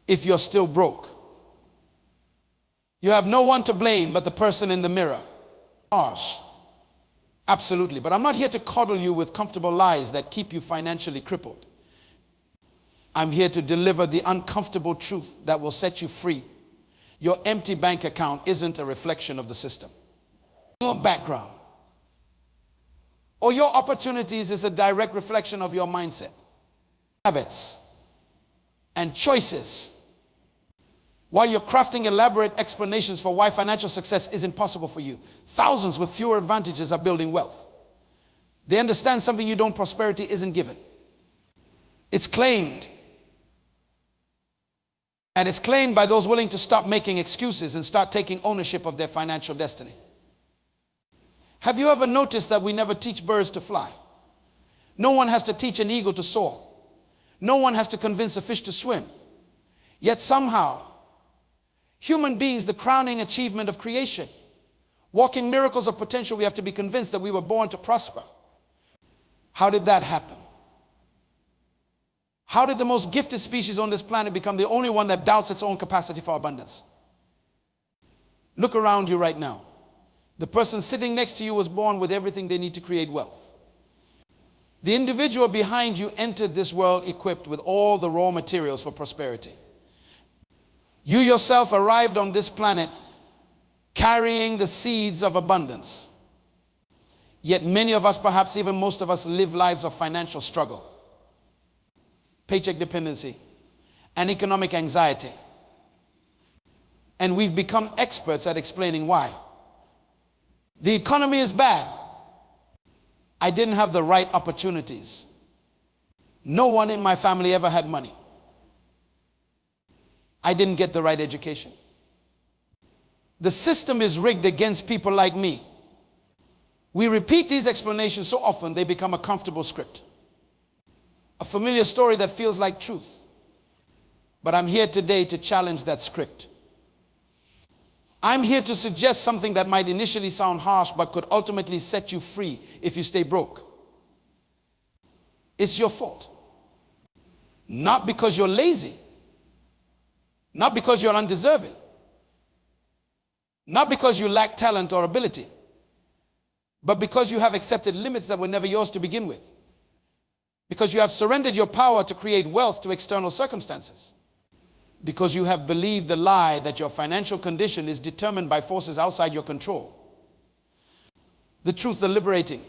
if you're still broke. You have no one to blame but the person in the mirror. Harsh. Absolutely. But I'm not here to coddle you with comfortable lies that keep you financially crippled. I'm here to deliver the uncomfortable truth that will set you free. Your empty bank account isn't a reflection of the system. Your background or your opportunities is a direct reflection of your mindset, habits, and choices. While you're crafting elaborate explanations for why financial success isn't possible for you, thousands with fewer advantages are building wealth. They understand something you don't. Prosperity isn't given. It's claimed. And it's claimed by those willing to stop making excuses and start taking ownership of their financial destiny. Have you ever noticed that we never teach birds to fly? No one has to teach an eagle to soar. No one has to convince a fish to swim. Yet somehow, human beings, the crowning achievement of creation, walking miracles of potential, we have to be convinced that we were born to prosper. How did that happen? How did the most gifted species on this planet become the only one that doubts its own capacity for abundance? Look around you right now. The person sitting next to you was born with everything they need to create wealth. The individual behind you entered this world equipped with all the raw materials for prosperity. You yourself arrived on this planet carrying the seeds of abundance. Yet many of us, perhaps even most of us, live lives of financial struggle, paycheck dependency, and economic anxiety. And we've become experts at explaining why. The economy is bad. I didn't have the right opportunities. No one in my family ever had money. I didn't get the right education. The system is rigged against people like me. We repeat these explanations so often they become a comfortable script. A familiar story that feels like truth. But I'm here today to challenge that script. I'm here to suggest something that might initially sound harsh but could ultimately set you free if you stay broke. It's your fault. Not because you're lazy. Not because you're undeserving. Not because you lack talent or ability. But because you have accepted limits that were never yours to begin with. Because you have surrendered your power to create wealth to external circumstances. Because you have believed the lie that your financial condition is determined by forces outside your control. The truth, the liberating,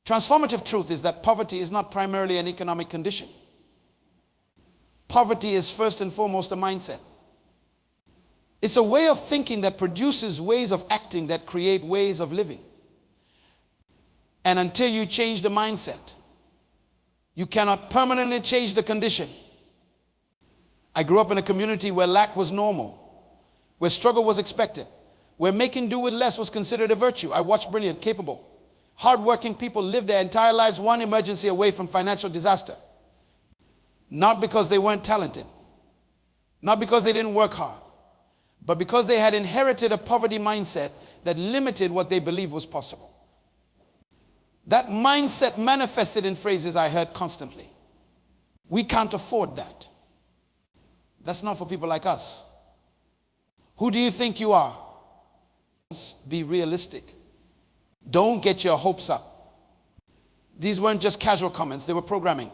transformative truth is that poverty is not primarily an economic condition. Poverty is first and foremost a mindset. It's a way of thinking that produces ways of acting that create ways of living. And until you change the mindset, you cannot permanently change the condition. I grew up in a community where lack was normal, where struggle was expected, where making do with less was considered a virtue. I watched brilliant, capable, hardworking people live their entire lives one emergency away from financial disaster. Not because they weren't talented, not because they didn't work hard, but because they had inherited a poverty mindset that limited what they believed was possible. That mindset manifested in phrases I heard constantly. We can't afford that. That's not for people like us. Who do you think you are? Be realistic. Don't get your hopes up. These weren't just casual comments, they were programming.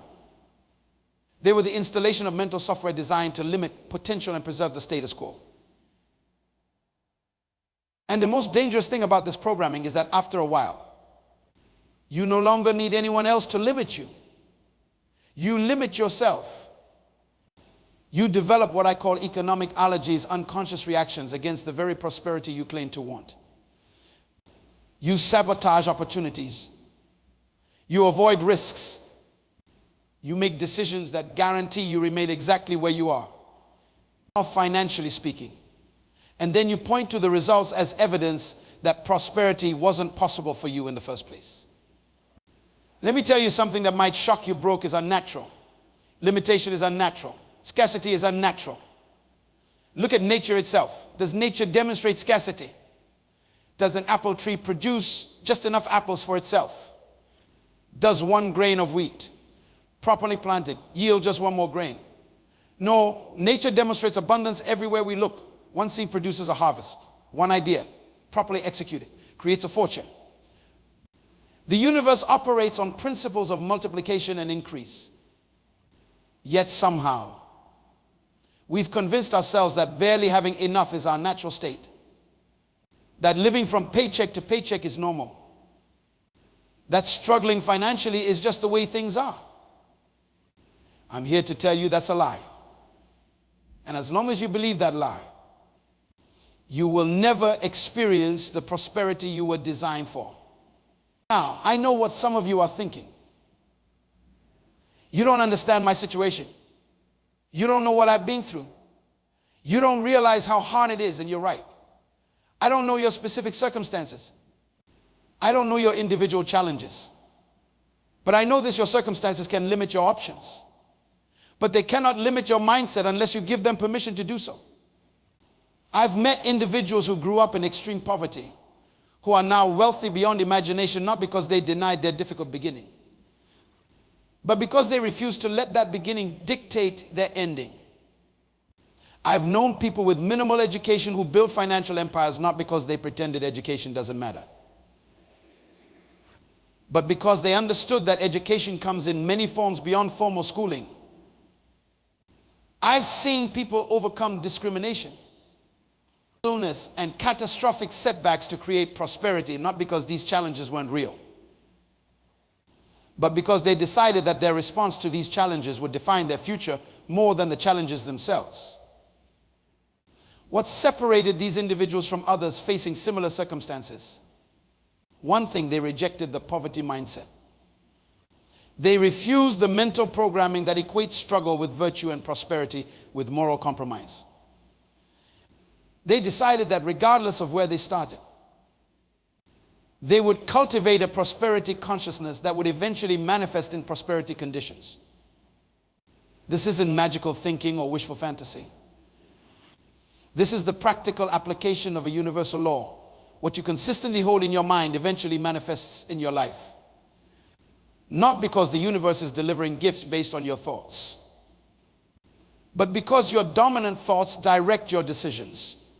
They were the installation of mental software designed to limit potential and preserve the status quo. And the most dangerous thing about this programming is that after a while, you no longer need anyone else to limit you. You limit yourself. You develop what I call economic allergies, unconscious reactions against the very prosperity you claim to want. You sabotage opportunities. You avoid risks. You make decisions that guarantee you remain exactly where you are, financially speaking. And then you point to the results as evidence that prosperity wasn't possible for you in the first place. Let me tell you something that might shock you. Broke is unnatural. Limitation is unnatural. Scarcity is unnatural. Look at nature itself. Does nature demonstrate scarcity? Does an apple tree produce just enough apples for itself? Does one grain of wheat, properly planted, yield just one more grain? No, nature demonstrates abundance everywhere we look. One seed produces a harvest. One idea, properly executed, creates a fortune. The universe operates on principles of multiplication and increase. Yet somehow, we've convinced ourselves that barely having enough is our natural state. That living from paycheck to paycheck is normal. That struggling financially is just the way things are. I'm here to tell you that's a lie. And as long as you believe that lie, you will never experience the prosperity you were designed for. Now, I know what some of you are thinking. You don't understand my situation. You don't know what I've been through. You don't realize how hard it is, and you're right. I don't know your specific circumstances. I don't know your individual challenges. But I know this: your circumstances can limit your options. But they cannot limit your mindset unless you give them permission to do so. I've met individuals who grew up in extreme poverty, who are now wealthy beyond imagination, not because they denied their difficult beginning, but because they refused to let that beginning dictate their ending. I've known people with minimal education who built financial empires, not because they pretended education doesn't matter, but because they understood that education comes in many forms beyond formal schooling. I've seen people overcome discrimination, illness, and catastrophic setbacks to create prosperity, not because these challenges weren't real, but because they decided that their response to these challenges would define their future more than the challenges themselves. What separated these individuals from others facing similar circumstances? One thing: they rejected the poverty mindset. They refused the mental programming that equates struggle with virtue and prosperity with moral compromise. They decided that regardless of where they started, they would cultivate a prosperity consciousness that would eventually manifest in prosperity conditions. This isn't magical thinking or wishful fantasy. This is the practical application of a universal law. What you consistently hold in your mind eventually manifests in your life. Not because the universe is delivering gifts based on your thoughts, but because your dominant thoughts direct your decisions,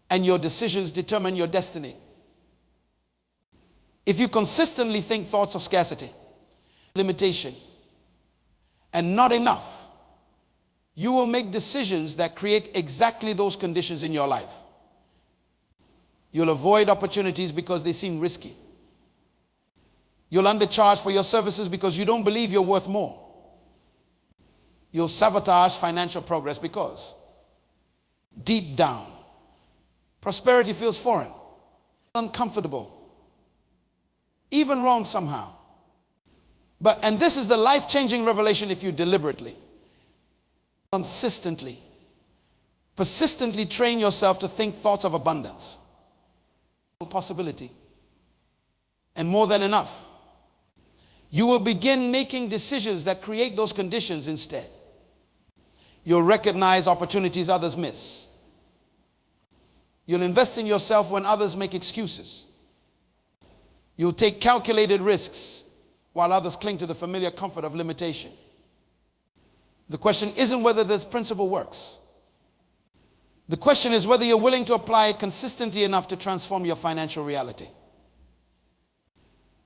and your decisions determine your destiny. If you consistently think thoughts of scarcity, limitation, and not enough, you will make decisions that create exactly those conditions in your life. You'll avoid opportunities because they seem risky. You'll undercharge for your services because you don't believe you're worth more. You'll sabotage financial progress because deep down, prosperity feels foreign, uncomfortable, even wrong somehow. And this is the life-changing revelation if you deliberately, consistently, persistently train yourself to think thoughts of abundance, possibility, and more than enough. You will begin making decisions that create those conditions instead. You'll recognize opportunities others miss. You'll invest in yourself when others make excuses. You'll take calculated risks while others cling to the familiar comfort of limitation. The question isn't whether this principle works. The question is whether you're willing to apply it consistently enough to transform your financial reality.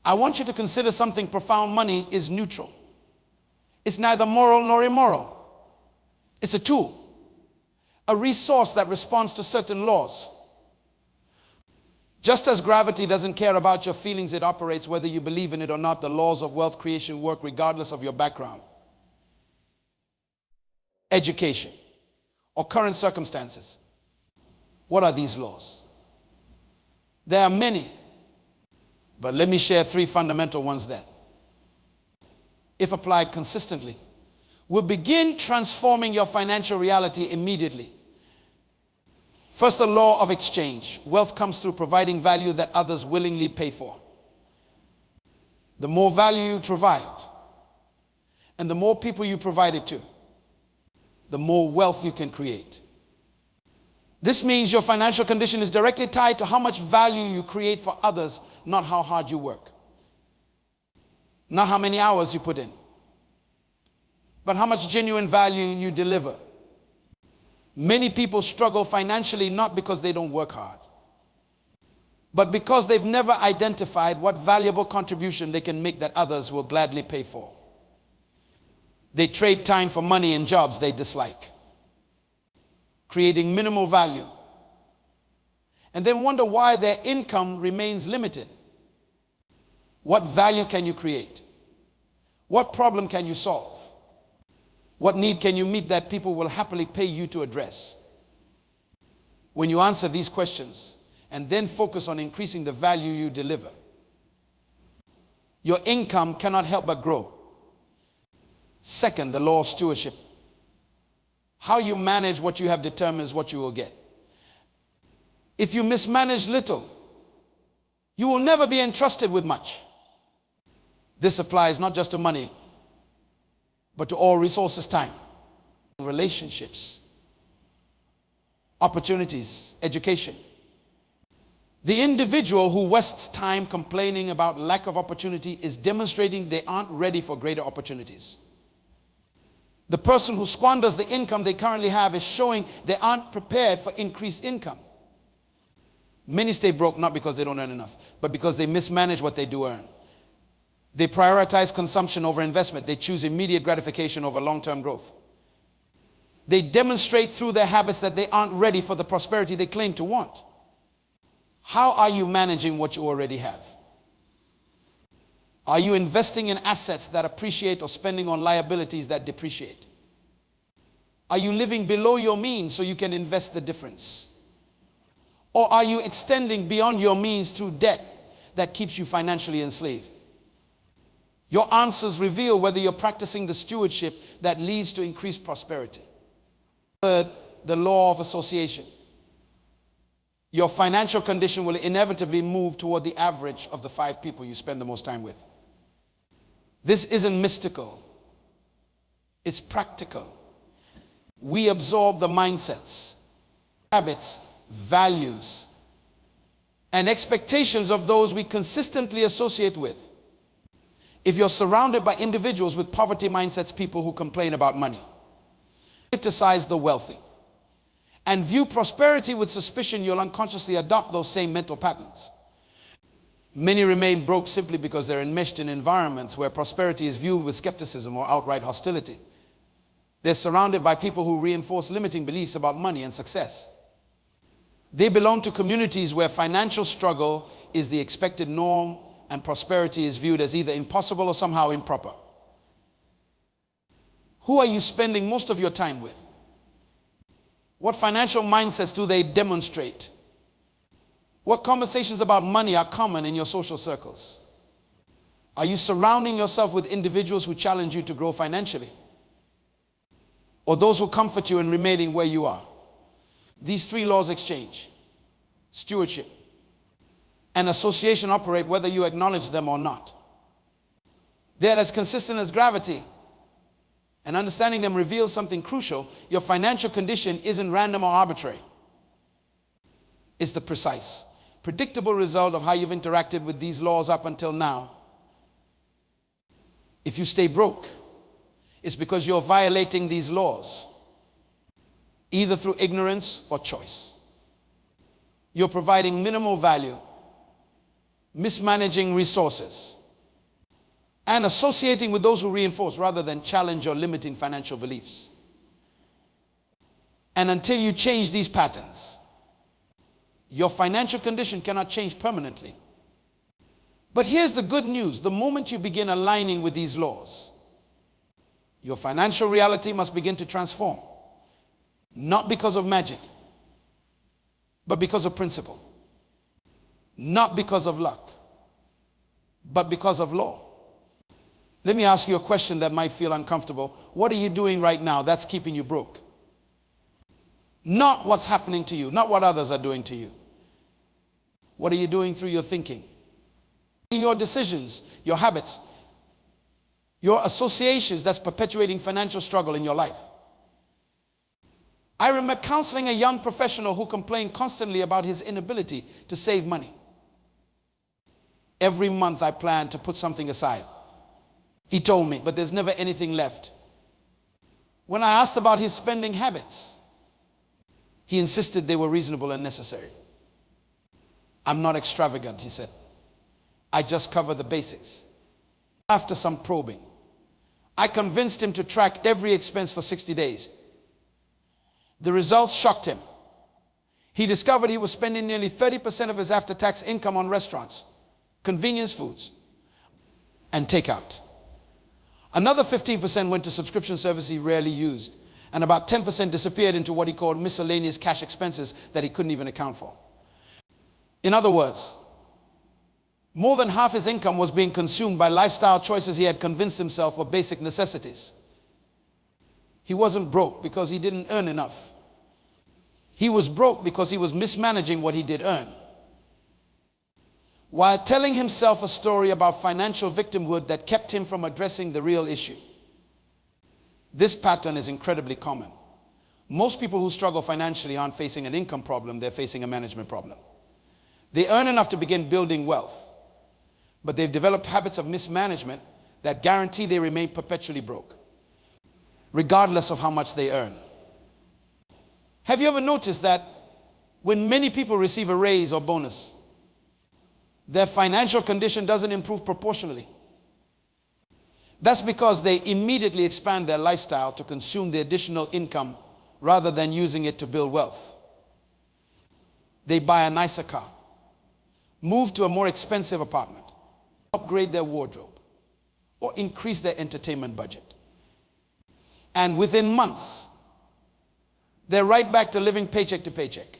I want you to consider something profound. Money is neutral. It's neither moral nor immoral. It's a tool, a resource that responds to certain laws. Just as gravity doesn't care about your feelings, it operates whether you believe in it or not. The laws of wealth creation work regardless of your background, education, or current circumstances. What are these laws? There are many. But let me share three fundamental ones that, if applied consistently, will begin transforming your financial reality immediately. First, the law of exchange. Wealth comes through providing value that others willingly pay for. The more value you provide, and the more people you provide it to, the more wealth you can create. This means your financial condition is directly tied to how much value you create for others, not how hard you work, not how many hours you put in. but how much genuine value you deliver. Many people struggle financially not because they don't work hard, but because they've never identified what valuable contribution they can make that others will gladly pay for. They trade time for money in jobs they dislike, creating minimal value, and then wonder why their income remains limited. What value can you create? What problem can you solve? What need can you meet that people will happily pay you to address? When you answer these questions and then focus on increasing the value you deliver, your income cannot help but grow. Second, the law of stewardship. How you manage what you have determines what you will get. If you mismanage little, you will never be entrusted with much. This applies not just to money, but to all resources, time, relationships, opportunities, education. The individual who wastes time complaining about lack of opportunity is demonstrating they aren't ready for greater opportunities. The person who squanders the income they currently have is showing they aren't prepared for increased income. Many stay broke not because they don't earn enough, but because they mismanage what they do earn. They prioritize consumption over investment. They choose immediate gratification over long-term growth. They demonstrate through their habits that they aren't ready for the prosperity they claim to want. How are you managing what you already have? Are you investing in assets that appreciate or spending on liabilities that depreciate? Are you living below your means so you can invest the difference? Or are you extending beyond your means through debt that keeps you financially enslaved? Your answers reveal whether you're practicing the stewardship that leads to increased prosperity. Third, the law of association. Your financial condition will inevitably move toward the average of the 5 people you spend the most time with. This isn't mystical. It's practical. We absorb the mindsets, habits, values, and expectations of those we consistently associate with. If you're surrounded by individuals with poverty mindsets, people who complain about money, criticize the wealthy, and view prosperity with suspicion, you'll unconsciously adopt those same mental patterns. Many remain broke simply because they're enmeshed in environments where prosperity is viewed with skepticism or outright hostility. They're surrounded by people who reinforce limiting beliefs about money and success. They belong to communities where financial struggle is the expected norm and prosperity is viewed as either impossible or somehow improper. Who are you spending most of your time with? What financial mindsets do they demonstrate? What conversations about money are common in your social circles? Are you surrounding yourself with individuals who challenge you to grow financially? Or those who comfort you in remaining where you are? These 3 laws exchange, stewardship, and association operate whether you acknowledge them or not. They're as consistent as gravity. And understanding them reveals something crucial. Your financial condition isn't random or arbitrary. It's the precise, predictable result of how you've interacted with these laws up until now. If you stay broke, it's because you're violating these laws, either through ignorance or choice. You're providing minimal value, mismanaging resources, and associating with those who reinforce rather than challenge your limiting financial beliefs. And until you change these patterns, your financial condition cannot change permanently. But here's the good news. The moment you begin aligning with these laws, your financial reality must begin to transform. Not because of magic, but because of principle. Not because of luck, but because of law. Let me ask you a question that might feel uncomfortable. What are you doing right now that's keeping you broke? Not what's happening to you, not what others are doing to you. What are you doing through your thinking? Your decisions, your habits, your associations that's perpetuating financial struggle in your life. I remember counseling a young professional who complained constantly about his inability to save money. Every month I plan to put something aside. He told me, but there's never anything left. When I asked about his spending habits, he insisted they were reasonable and necessary. I'm not extravagant, he said. I just cover the basics. After some probing, I convinced him to track every expense for 60 days. The results shocked him. He discovered he was spending nearly 30% of his after-tax income on restaurants, convenience foods, and takeout. Another 15% went to subscription services he rarely used, and about 10% disappeared into what he called miscellaneous cash expenses that he couldn't even account for. In other words, more than half his income was being consumed by lifestyle choices he had convinced himself were basic necessities. He wasn't broke because he didn't earn enough. He was broke because he was mismanaging what he did earn. While telling himself a story about financial victimhood that kept him from addressing the real issue. This pattern is incredibly common. Most people who struggle financially aren't facing an income problem, they're facing a management problem. They earn enough to begin building wealth, but they've developed habits of mismanagement that guarantee they remain perpetually broke, regardless of how much they earn. Have you ever noticed that when many people receive a raise or bonus, their financial condition doesn't improve proportionally? That's because they immediately expand their lifestyle to consume the additional income rather than using it to build wealth. They buy a nicer car, move to a more expensive apartment, upgrade their wardrobe, or increase their entertainment budget. And within months, they're right back to living paycheck to paycheck,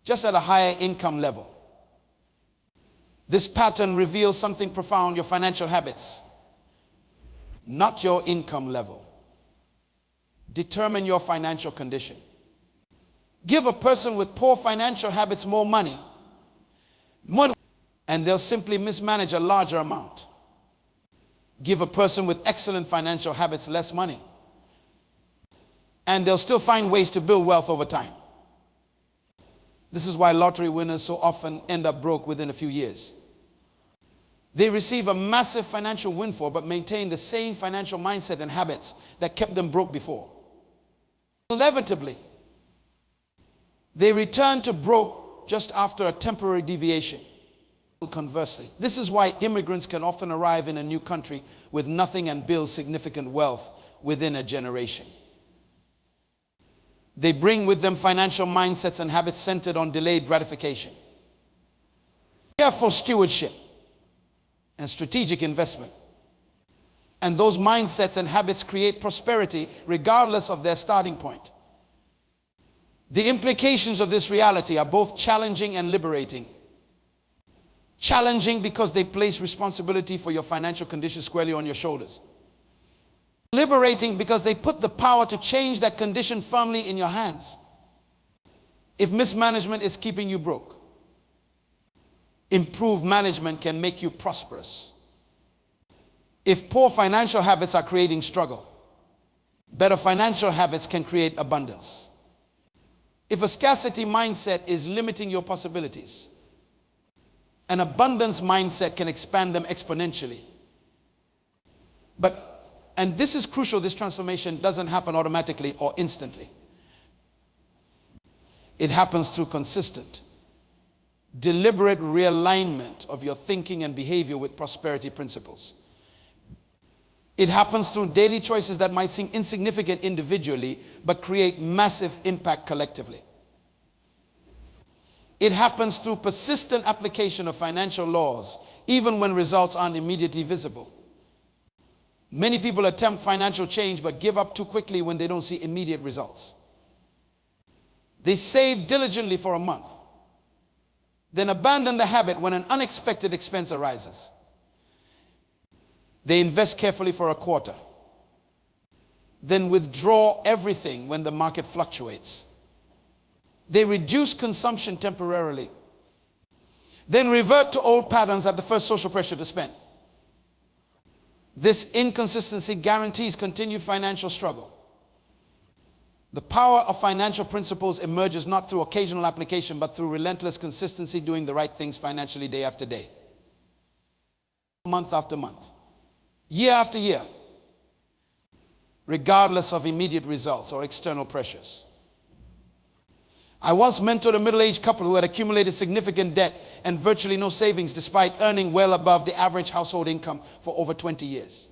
just at a higher income level. This pattern reveals something profound: your financial habits, not your income level, determine your financial condition. Give a person with poor financial habits more money, and they'll simply mismanage a larger amount. Give a person with excellent financial habits less money, and they'll still find ways to build wealth over time. This is why lottery winners so often end up broke within a few years. They receive a massive financial windfall but maintain the same financial mindset and habits that kept them broke before. Inevitably, they return to broke just after a temporary deviation. Conversely, this is why immigrants can often arrive in a new country with nothing and build significant wealth within a generation. They bring with them financial mindsets and habits centered on delayed gratification, careful stewardship, and strategic investment. And those mindsets and habits create prosperity regardless of their starting point. The implications of this reality are both challenging and liberating. Challenging because they place responsibility for your financial condition squarely on your shoulders. Liberating because they put the power to change that condition firmly in your hands. If mismanagement is keeping you broke, improved management can make you prosperous. If poor financial habits are creating struggle, better financial habits can create abundance. If a scarcity mindset is limiting your possibilities, an abundance mindset can expand them exponentially. And this is crucial, this transformation doesn't happen automatically or instantly. It happens through consistent, deliberate realignment of your thinking and behavior with prosperity principles. It happens through daily choices that might seem insignificant individually, but create massive impact collectively. It happens through persistent application of financial laws, even when results aren't immediately visible. Many people attempt financial change but give up too quickly when they don't see immediate results. They save diligently for a month, then abandon the habit when an unexpected expense arises. They invest carefully for a quarter, then withdraw everything when the market fluctuates. They reduce consumption temporarily, then revert to old patterns at the first social pressure to spend. This inconsistency guarantees continued financial struggle. The power of financial principles emerges not through occasional application, but through relentless consistency, doing the right things financially day after day, month after month, year after year. regardless of immediate results or external pressures. I once mentored a middle-aged couple who had accumulated significant debt and virtually no savings despite earning well above the average household income for over 20 years.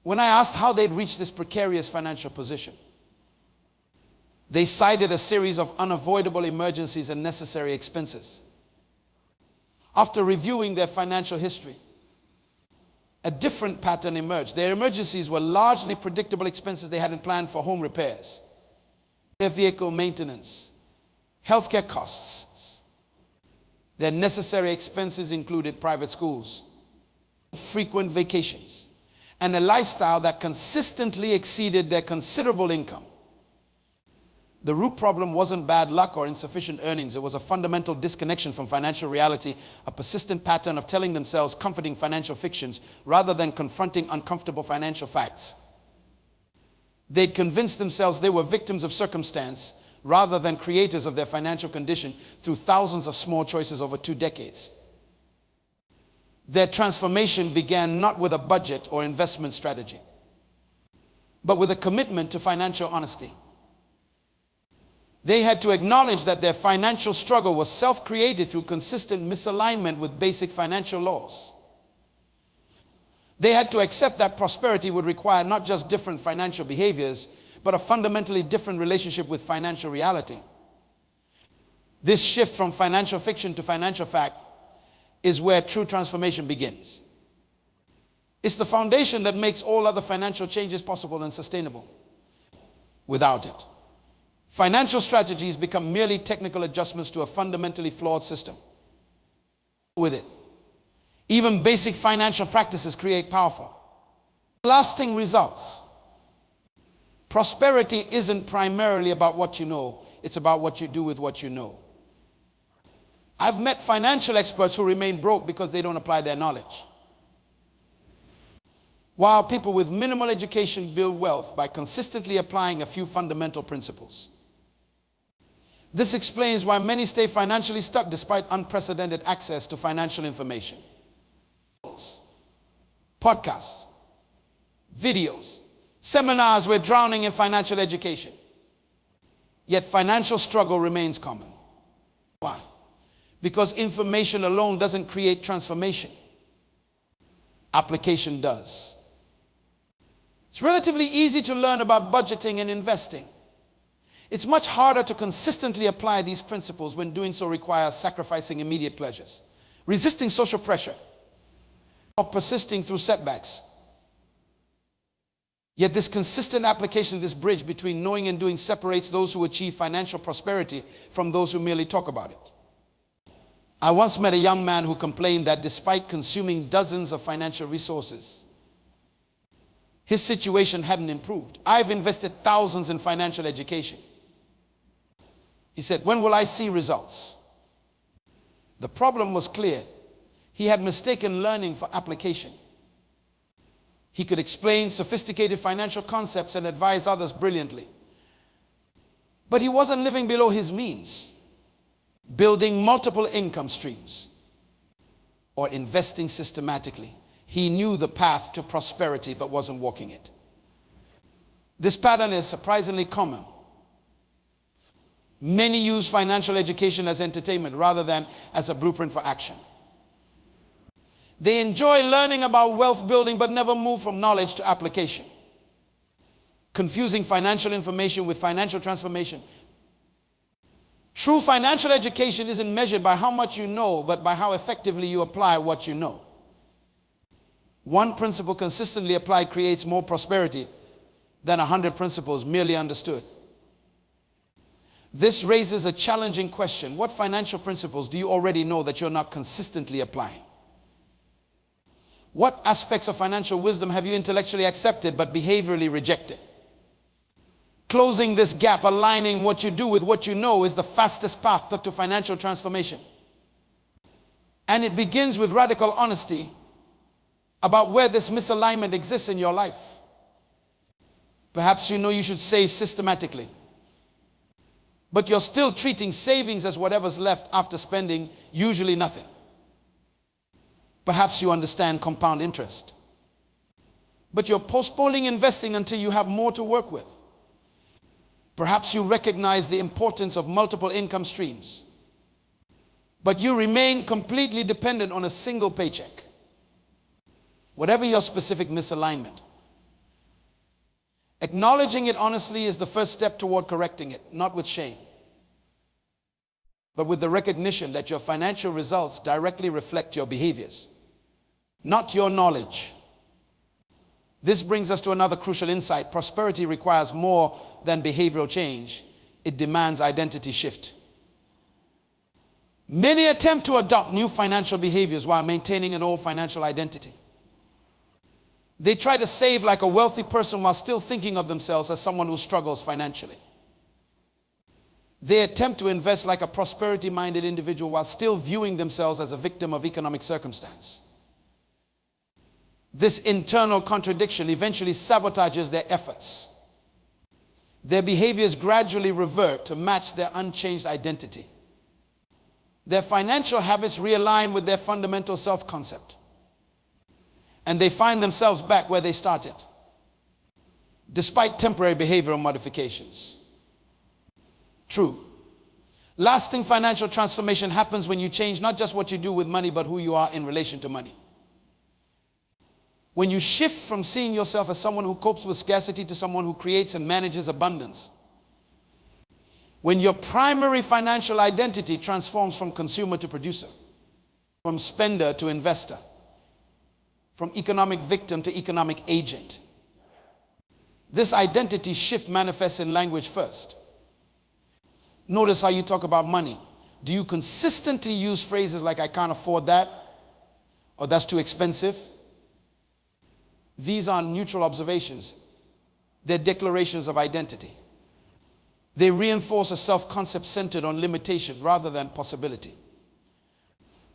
When I asked how they'd reached this precarious financial position, they cited a series of unavoidable emergencies and necessary expenses. After reviewing their financial history, a different pattern emerged. Their emergencies were largely predictable expenses they hadn't planned for: home repairs, their vehicle maintenance, healthcare costs. Their necessary expenses included private schools, frequent vacations, and a lifestyle that consistently exceeded their considerable income. The root problem wasn't bad luck or insufficient earnings. It was a fundamental disconnection from financial reality, a persistent pattern of telling themselves comforting financial fictions rather than confronting uncomfortable financial facts. They'd convinced themselves they were victims of circumstance rather than creators of their financial condition through thousands of small choices over 2 decades. Their transformation began not with a budget or investment strategy, but with a commitment to financial honesty. They had to acknowledge that their financial struggle was self-created through consistent misalignment with basic financial laws. They had to accept that prosperity would require not just different financial behaviors, but a fundamentally different relationship with financial reality. This shift from financial fiction to financial fact is where true transformation begins. It's the foundation that makes all other financial changes possible and sustainable. Without it, financial strategies become merely technical adjustments to a fundamentally flawed system. With it, even basic financial practices create powerful, lasting results. Prosperity isn't primarily about what you know, it's about what you do with what you know. I've met financial experts who remain broke because they don't apply their knowledge, while people with minimal education build wealth by consistently applying a few fundamental principles. This explains why many stay financially stuck despite unprecedented access to financial information. Podcasts, videos, seminars, we're drowning in financial education. Yet financial struggle remains common. Why? Because information alone doesn't create transformation. Application does. It's relatively easy to learn about budgeting and investing. It's much harder to consistently apply these principles when doing so requires sacrificing immediate pleasures, resisting social pressure, or persisting through setbacks. Yet this consistent application, this bridge between knowing and doing, separates those who achieve financial prosperity from those who merely talk about it. I once met a young man who complained that despite consuming dozens of financial resources, his situation hadn't improved. I've invested thousands in financial education. He said, when will I see results? The problem was clear. He had mistaken learning for application. He could explain sophisticated financial concepts and advise others brilliantly. But he wasn't living below his means, building multiple income streams, or investing systematically. He knew the path to prosperity but wasn't walking it. This pattern is surprisingly common. Many use financial education as entertainment rather than as a blueprint for action. They enjoy learning about wealth building but never move from knowledge to application, confusing financial information with financial transformation. True financial education isn't measured by how much you know, but by how effectively you apply what you know. One principle consistently applied creates more prosperity than 100 principles merely understood. This raises a challenging question. What financial principles do you already know that you're not consistently applying? What aspects of financial wisdom have you intellectually accepted but behaviorally rejected? Closing this gap, aligning what you do with what you know, is the fastest path to financial transformation. And it begins with radical honesty about where this misalignment exists in your life. Perhaps you know you should save systematically, but you're still treating savings as whatever's left after spending, usually nothing. Perhaps you understand compound interest, but you're postponing investing until you have more to work with. Perhaps you recognize the importance of multiple income streams, but you remain completely dependent on a single paycheck. Whatever your specific misalignment, acknowledging it honestly is the first step toward correcting it, not with shame, but with the recognition that your financial results directly reflect your behaviors, not your knowledge. This brings us to another crucial insight. Prosperity requires more than behavioral change. It demands identity shift. Many attempt to adopt new financial behaviors while maintaining an old financial identity. They try to save like a wealthy person while still thinking of themselves as someone who struggles financially. They attempt to invest like a prosperity-minded individual while still viewing themselves as a victim of economic circumstance. This internal contradiction eventually sabotages their efforts. Their behaviors gradually revert to match their unchanged identity. Their financial habits realign with their fundamental self-concept, and they find themselves back where they started, despite temporary behavioral modifications. True. Lasting financial transformation happens when you change not just what you do with money, but who you are in relation to money. When you shift from seeing yourself as someone who copes with scarcity to someone who creates and manages abundance. When your primary financial identity transforms from consumer to producer, from spender to investor, from economic victim to economic agent. This identity shift manifests in language first. Notice how you talk about money. Do you consistently use phrases like, I can't afford that, or that's too expensive? These are neutral observations. They're declarations of identity. They reinforce a self-concept centered on limitation rather than possibility.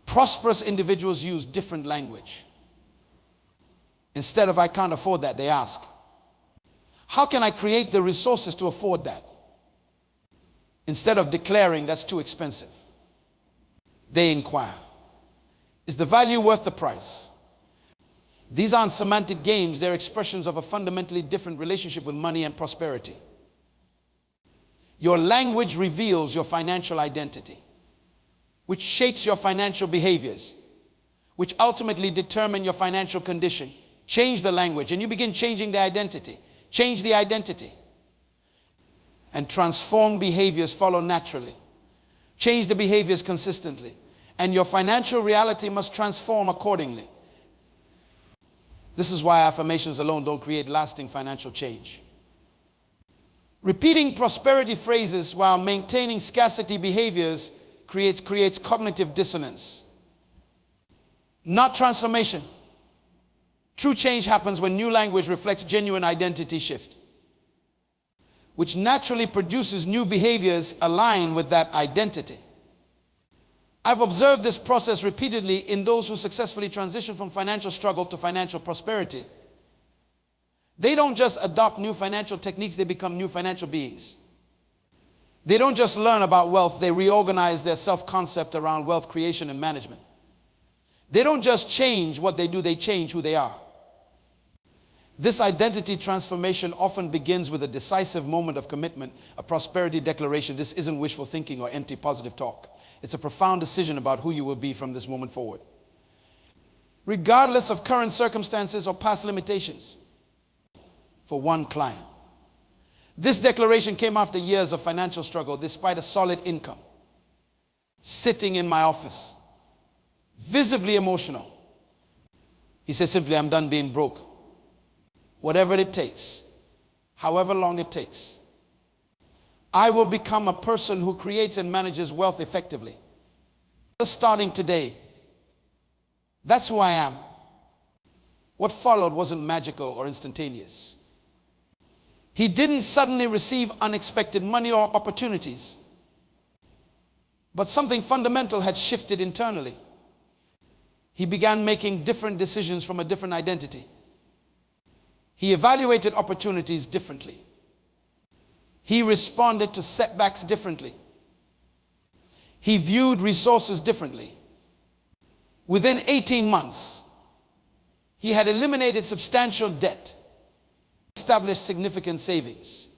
Prosperous individuals use different language. Instead of I can't afford that, they ask, how can I create the resources to afford that? Instead of declaring that's too expensive, they inquire, is the value worth the price? These aren't semantic games, they're expressions of a fundamentally different relationship with money and prosperity. Your language reveals your financial identity, which shapes your financial behaviors, which ultimately determine your financial condition. Change the language and you begin changing the identity. Change the identity. And transform behaviors follow naturally. Change the behaviors consistently. And your financial reality must transform accordingly. This is why affirmations alone don't create lasting financial change. Repeating prosperity phrases while maintaining scarcity behaviors creates cognitive dissonance, not transformation. True change happens when new language reflects genuine identity shift, which naturally produces new behaviors aligned with that identity. I've observed this process repeatedly in those who successfully transition from financial struggle to financial prosperity. They don't just adopt new financial techniques, they become new financial beings. They don't just learn about wealth, they reorganize their self-concept around wealth creation and management. They don't just change what they do, they change who they are. This identity transformation often begins with a decisive moment of commitment, a prosperity declaration. This isn't wishful thinking or empty positive talk. It's a profound decision about who you will be from this moment forward, regardless of current circumstances or past limitations. For one client, this declaration came after years of financial struggle despite a solid income. Sitting in my office, visibly emotional. He said simply, I'm done being broke. Whatever it takes, however long it takes, I will become a person who creates and manages wealth effectively. Just starting today, that's who I am. What followed wasn't magical or instantaneous. He didn't suddenly receive unexpected money or opportunities, but something fundamental had shifted internally. He began making different decisions from a different identity. He evaluated opportunities differently. He responded to setbacks differently. He viewed resources differently. Within 18 months, He had eliminated substantial debt, established significant savings,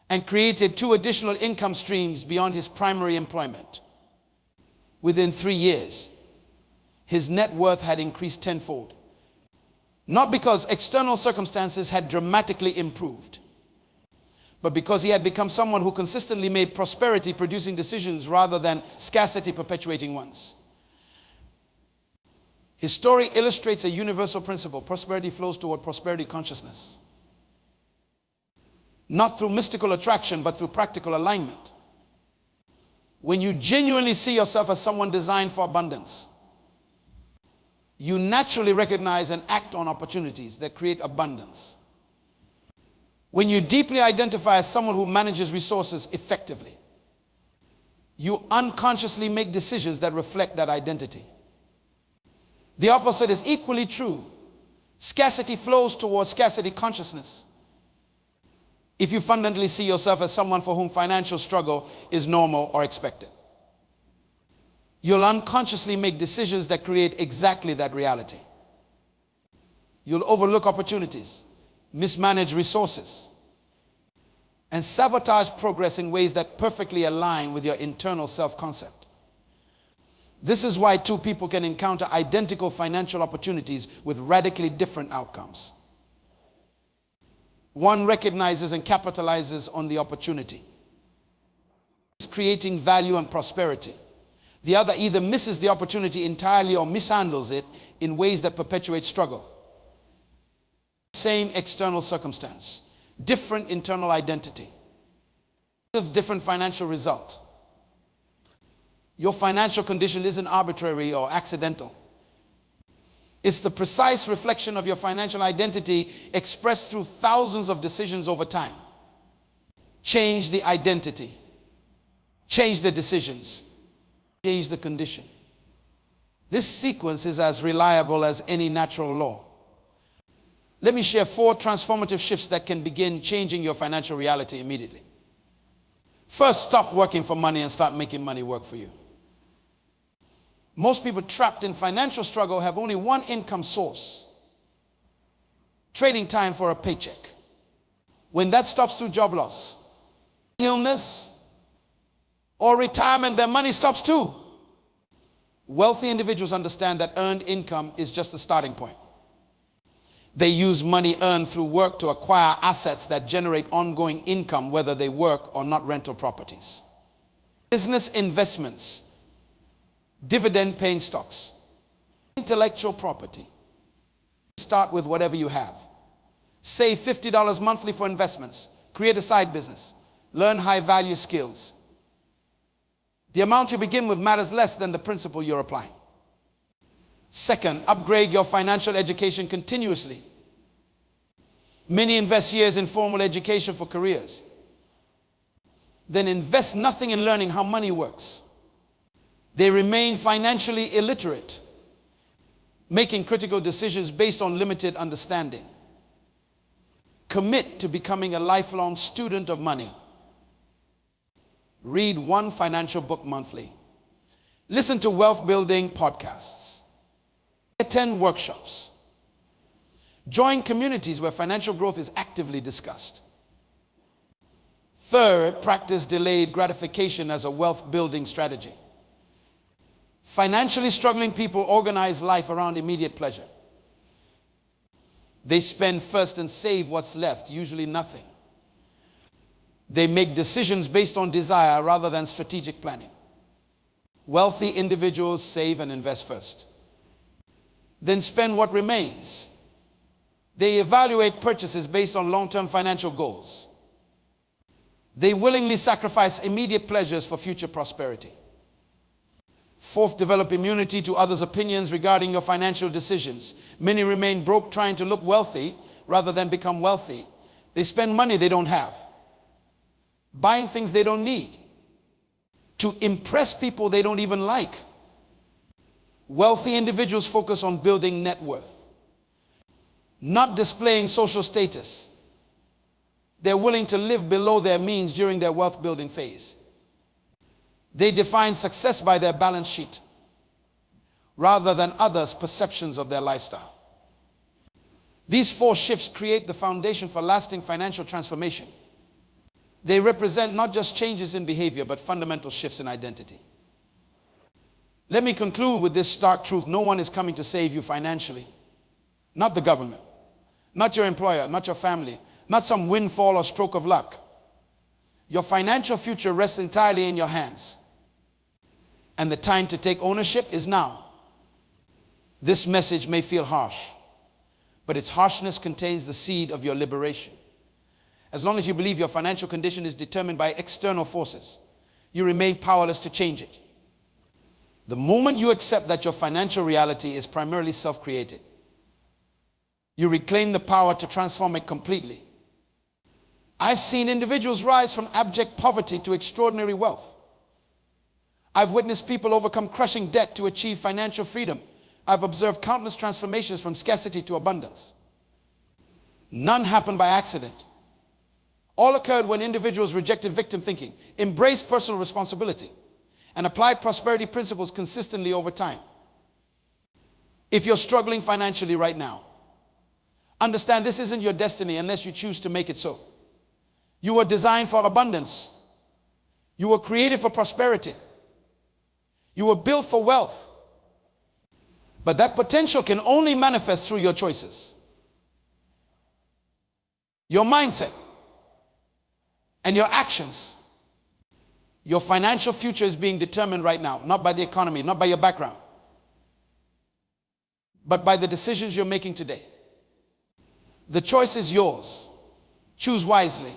and created 2 additional income streams beyond his primary employment. Within 3 years, his net worth had increased tenfold. Not because external circumstances had dramatically improved, but because he had become someone who consistently made prosperity producing decisions rather than scarcity perpetuating ones. His story illustrates a universal principle. Prosperity flows toward prosperity consciousness. Not through mystical attraction, but through practical alignment. When you genuinely see yourself as someone designed for abundance, you naturally recognize and act on opportunities that create abundance. When you deeply identify as someone who manages resources effectively, you unconsciously make decisions that reflect that identity. The opposite is equally true. Scarcity flows towards scarcity consciousness. If you fundamentally see yourself as someone for whom financial struggle is normal or expected, you'll unconsciously make decisions that create exactly that reality. You'll overlook opportunities, mismanage resources, and sabotage progress in ways that perfectly align with your internal self-concept. This is why 2 people can encounter identical financial opportunities with radically different outcomes. One recognizes and capitalizes on the opportunity, creating value and prosperity. The other either misses the opportunity entirely or mishandles it in ways that perpetuate struggle. Same external circumstance, different internal identity, different financial result. Your financial condition isn't arbitrary or accidental. It's the precise reflection of your financial identity expressed through thousands of decisions over time. Change the identity. Change the decisions. Change the condition. This sequence is as reliable as any natural law. Let me share 4 transformative shifts that can begin changing your financial reality immediately. First, stop working for money and start making money work for you. Most people trapped in financial struggle have only one income source: trading time for a paycheck. When that stops through job loss, illness, or retirement, their money stops too. Wealthy individuals understand that earned income is just the starting point. They use money earned through work to acquire assets that generate ongoing income, whether they work or not rental properties. Business investments, dividend-paying stocks, intellectual property. Start with whatever you have. Save $50 monthly for investments. Create a side business. Learn high-value skills. The amount you begin with matters less than the principle you're applying. Second, upgrade your financial education continuously. Many invest years in formal education for careers, then invest nothing in learning how money works. They remain financially illiterate, making critical decisions based on limited understanding. Commit to becoming a lifelong student of money. Read 1 financial book monthly. Listen to wealth-building podcasts. Attend workshops. Join communities where financial growth is actively discussed. Third, practice delayed gratification as a wealth-building strategy. Financially struggling people organize life around immediate pleasure. They spend first and save what's left, usually nothing. They make decisions based on desire rather than strategic planning. Wealthy individuals save and invest first, then spend what remains. They evaluate purchases based on long-term financial goals. They willingly sacrifice immediate pleasures for future prosperity. Fourth, develop immunity to others' opinions regarding your financial decisions. Many remain broke trying to look wealthy rather than become wealthy. They spend money they don't have, buying things they don't need, to impress people they don't even like. Wealthy individuals focus on building net worth, not displaying social status. They're willing to live below their means during their wealth building phase. They define success by their balance sheet. rather than others' perceptions of their lifestyle. These 4 shifts create the foundation for lasting financial transformation. They represent not just changes in behavior, but fundamental shifts in identity. Let me conclude with this stark truth. No one is coming to save you financially. Not the government, not your employer, not your family, not some windfall or stroke of luck. Your financial future rests entirely in your hands. And the time to take ownership is now. This message may feel harsh, but its harshness contains the seed of your liberation. As long as you believe your financial condition is determined by external forces, you remain powerless to change it. The moment you accept that your financial reality is primarily self-created, you reclaim the power to transform it completely. I've seen individuals rise from abject poverty to extraordinary wealth. I've witnessed people overcome crushing debt to achieve financial freedom. I've observed countless transformations from scarcity to abundance. None happened by accident. All occurred when individuals rejected victim thinking, embraced personal responsibility, and applied prosperity principles consistently over time. If you're struggling financially right now, understand this isn't your destiny unless you choose to make it so. You were designed for abundance. You were created for prosperity. You were built for wealth. But that potential can only manifest through your choices. Your mindset and your actions. Your financial future is being determined right now, not by the economy, not by your background, but by the decisions you're making today. The choice is yours. Choose wisely.